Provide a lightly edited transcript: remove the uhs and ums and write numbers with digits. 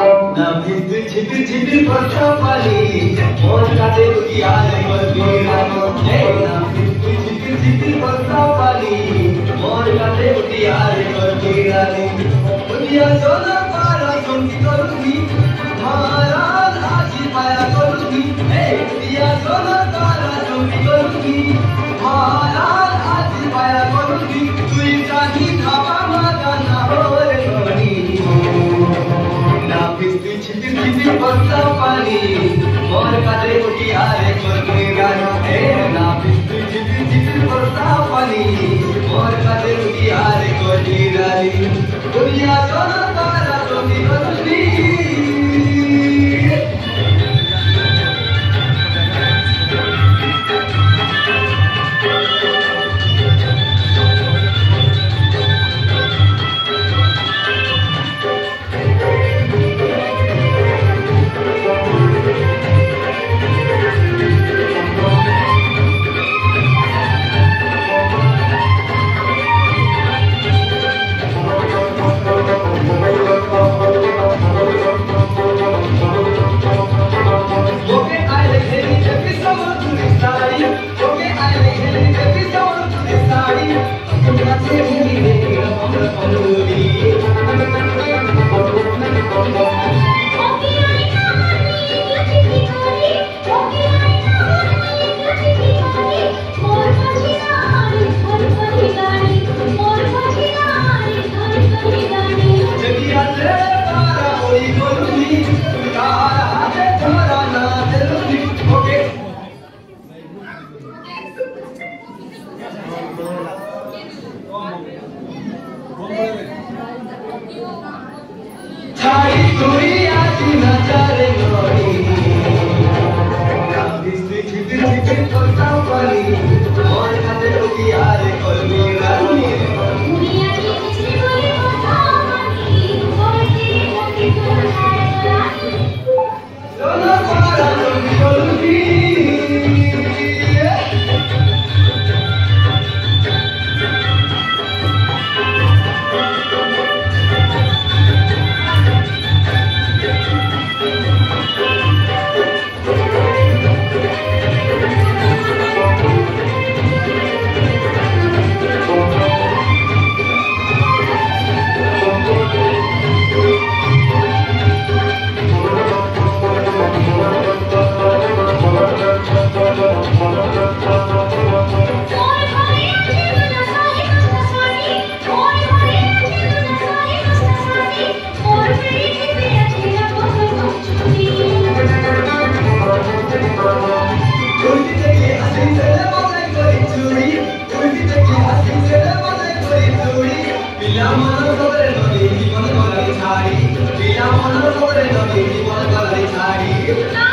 ना भिजते झिपिर झिपिर बरसा पानी मोर काटे यार मजबूरा ना भिजते झिपिर झिपिर बरसा पानी मोर काटे यार मजबूरा दुनिया सोना पारा संगी करूंगी महाराज आजी पाया करूंगी दुनिया सोना पारा संगी करूंगी महाराज आजी पाया करूंगी तुई चाही धावा माता ना हो रे कहानी ना भिजते झिपिर झिपिर बरसा पानी मोर काटे यार मजबूरा ना भिजते झिपिर झिपिर बरसा पानी मोर काटे यार मजबूरा दुनिया सोना पारा संगी करूंगी Bila